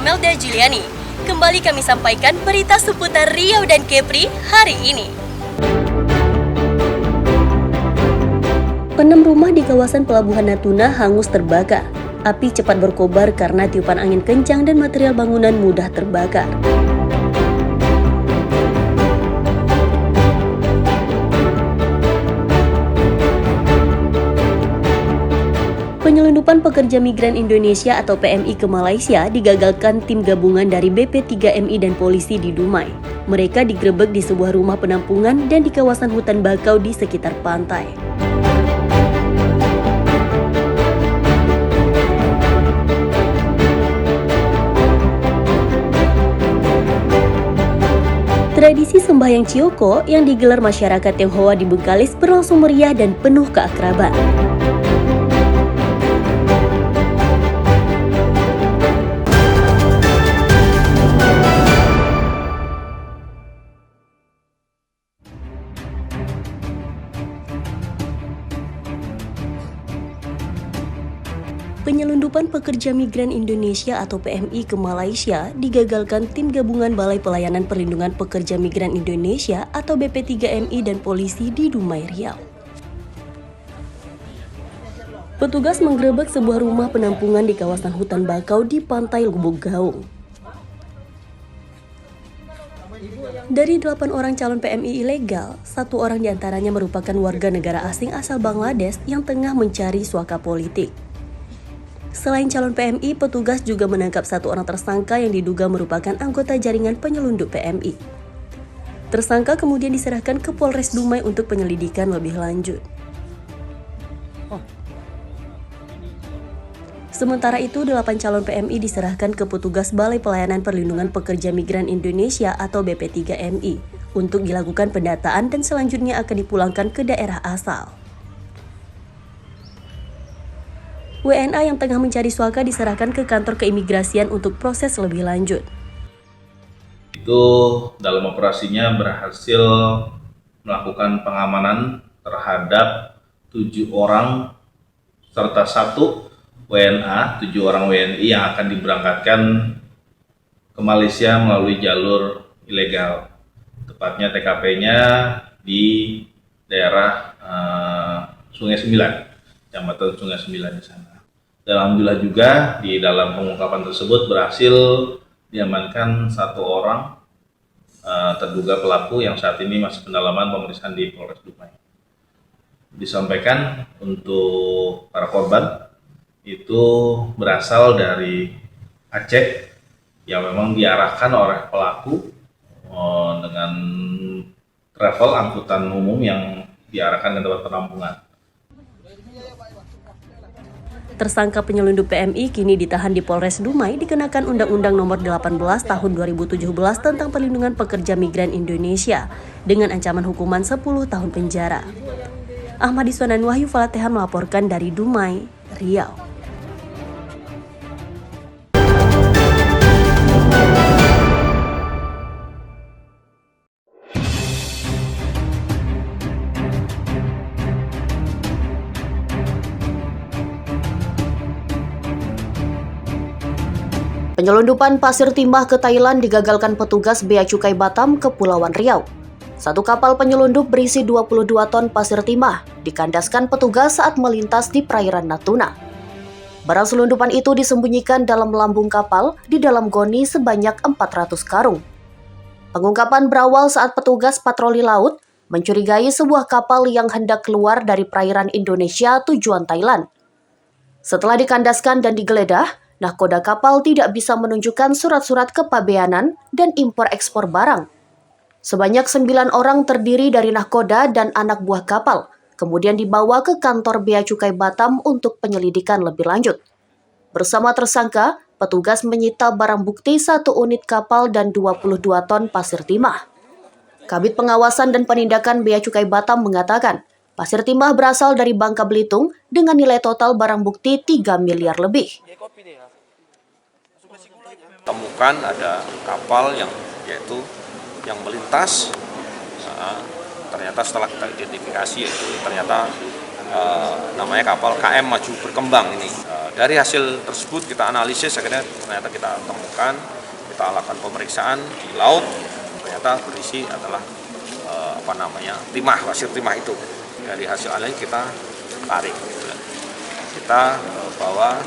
Melda Juliani. Kembali kami sampaikan berita seputar Riau dan Kepri hari ini. 6 rumah di kawasan Pelabuhan Natuna hangus terbakar. Api cepat berkobar karena tiupan angin kencang dan material bangunan mudah terbakar. Penyelundupan pekerja migran Indonesia atau PMI ke Malaysia digagalkan tim gabungan dari BP3MI dan polisi di Dumai. Mereka digerebek di sebuah rumah penampungan dan di kawasan hutan bakau di sekitar pantai. Tradisi sembahyang Cioko yang digelar masyarakat Tionghoa di Bengkalis berlangsung meriah dan penuh keakraban. Penyelundupan pekerja migran Indonesia atau PMI ke Malaysia digagalkan tim gabungan Balai Pelayanan Perlindungan Pekerja Migran Indonesia atau BP3MI dan polisi di Dumai, Riau. Petugas menggerebek sebuah rumah penampungan di kawasan hutan bakau di pantai Lubuk Gaung. Dari 8 orang calon PMI ilegal, 1 orang diantaranya merupakan warga negara asing asal Bangladesh yang tengah mencari suaka politik. Selain calon PMI, petugas juga menangkap 1 orang tersangka yang diduga merupakan anggota jaringan penyelundup PMI. Tersangka kemudian diserahkan ke Polres Dumai untuk penyelidikan lebih lanjut. Sementara itu, 8 calon PMI diserahkan ke petugas Balai Pelayanan Perlindungan Pekerja Migran Indonesia atau BP3MI untuk dilakukan pendataan dan selanjutnya akan dipulangkan ke daerah asal. WNA yang tengah mencari suaka diserahkan ke kantor keimigrasian untuk proses lebih lanjut. Itu dalam operasinya berhasil melakukan pengamanan terhadap 7 orang serta 1 WNA, 7 orang WNI yang akan diberangkatkan ke Malaysia melalui jalur ilegal. Tepatnya TKP-nya di daerah Sungai Sembilan, Kecamatan Sungai Sembilan di sana. Dan alhamdulillah juga di dalam pengungkapan tersebut berhasil diamankan 1 orang terduga pelaku yang saat ini masih pendalaman pemeriksaan di Polres Dumai. Disampaikan untuk para korban itu berasal dari Aceh yang memang diarahkan oleh pelaku dengan travel angkutan umum yang diarahkan ke tempat penampungan. Tersangka penyelundup PMI kini ditahan di Polres Dumai dikenakan Undang-Undang Nomor 18 Tahun 2017 tentang Perlindungan Pekerja Migran Indonesia dengan ancaman hukuman 10 tahun penjara. Ahmad Iswan dan Wahyu Falatehan melaporkan dari Dumai, Riau. Penyelundupan pasir timah ke Thailand digagalkan petugas Bea Cukai Batam Kepulauan Riau. 1 kapal penyelundup berisi 22 ton pasir timah dikandaskan petugas saat melintas di perairan Natuna. Barang selundupan itu disembunyikan dalam lambung kapal di dalam goni sebanyak 400 karung. Pengungkapan berawal saat petugas patroli laut mencurigai sebuah kapal yang hendak keluar dari perairan Indonesia tujuan Thailand. Setelah dikandaskan dan digeledah, nahkoda kapal tidak bisa menunjukkan surat-surat kepabeanan dan impor-ekspor barang. Sebanyak 9 orang terdiri dari nahkoda dan anak buah kapal, kemudian dibawa ke kantor Bea Cukai Batam untuk penyelidikan lebih lanjut. Bersama tersangka, petugas menyita barang bukti 1 unit kapal dan 22 ton pasir timah. Kabid Pengawasan dan Penindakan Bea Cukai Batam mengatakan, pasir timah berasal dari Bangka Belitung dengan nilai total barang bukti 3 miliar lebih. Temukan ada kapal yang melintas, ternyata setelah kita identifikasi yaitu ternyata namanya kapal KM Maju Berkembang ini. Dari hasil tersebut kita analisis, akhirnya ternyata kita temukan, kita lakukan pemeriksaan di laut, ternyata berisi adalah timah, pasir timah itu. Dari hasil analisis kita tarik, kita bawa,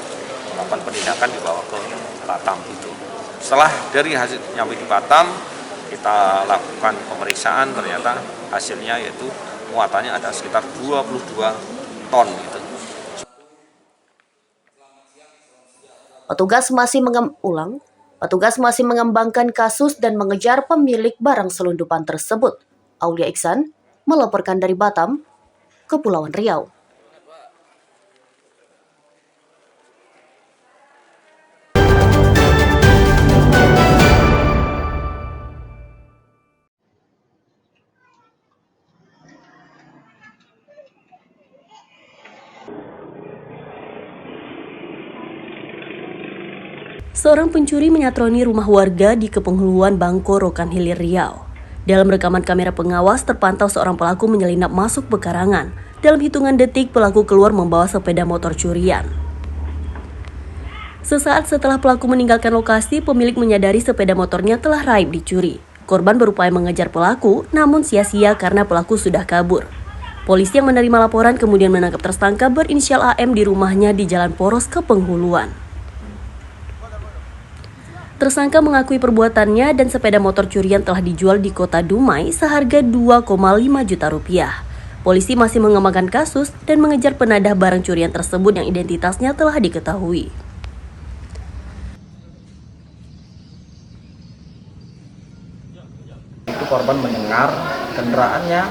melakukan penindakan, dibawa ke Batam itu. Setelah dari hasil nyampe di Batam, kita lakukan pemeriksaan, ternyata hasilnya yaitu muatannya ada sekitar 22 ton gitu. Petugas masih mengembangkan kasus dan mengejar pemilik barang selundupan tersebut. Aulia Iksan melaporkan dari Batam, Kepulauan Riau. Seorang pencuri menyatroni rumah warga di Kepenghuluan Bangko, Rokan Hilir, Riau. Dalam rekaman kamera pengawas terpantau seorang pelaku menyelinap masuk pekarangan. Dalam hitungan detik pelaku keluar membawa sepeda motor curian. Sesaat setelah pelaku meninggalkan lokasi, pemilik menyadari sepeda motornya telah raib dicuri. Korban berupaya mengejar pelaku, namun sia-sia karena pelaku sudah kabur. Polisi yang menerima laporan kemudian menangkap tersangka berinisial AM di rumahnya di Jalan Poros, Kepenghuluan. Tersangka mengakui perbuatannya dan sepeda motor curian telah dijual di Kota Dumai seharga 2,5 juta rupiah. Polisi masih mengembangkan kasus dan mengejar penadah barang curian tersebut yang identitasnya telah diketahui. Itu korban mendengar kendaraannya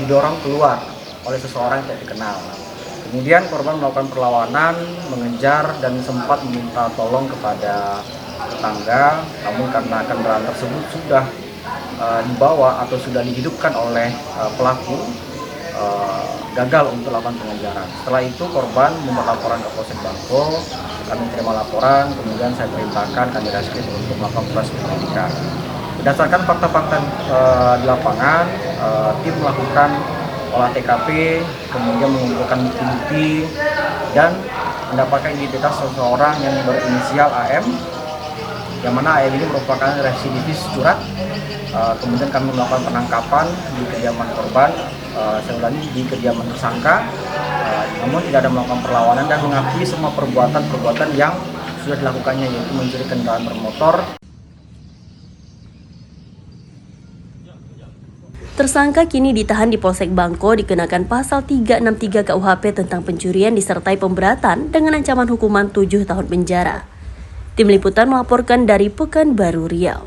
didorong keluar oleh seseorang yang tidak dikenal. Kemudian korban melakukan perlawanan, mengejar dan sempat meminta tolong kepada tetangga, namun karena kendaraan tersebut sudah dibawa atau sudah dihidupkan oleh pelaku, gagal untuk melakukan pengejaran. Setelah itu korban membuat laporan ke Polsek Bangko, kami terima laporan, kemudian saya perintahkan Kandidat Reskrim untuk melakukan proses penyelidikan. Berdasarkan fakta-fakta di lapangan, tim melakukan olah TKP, kemudian mengumpulkan bukti-bukti dan mendapatkan identitas seseorang yang berinisial AM, yang mana AM ini merupakan residivis curat. Kemudian kami melakukan penangkapan di kediaman korban, saya ulangi di kediaman tersangka, namun tidak ada melakukan perlawanan dan mengakui semua perbuatan-perbuatan yang sudah dilakukannya, yaitu mencuri kendaraan bermotor. Tersangka kini ditahan di Polsek Bangko dikenakan pasal 363 KUHP tentang pencurian disertai pemberatan dengan ancaman hukuman 7 tahun penjara. Tim Liputan melaporkan dari Pekanbaru, Riau.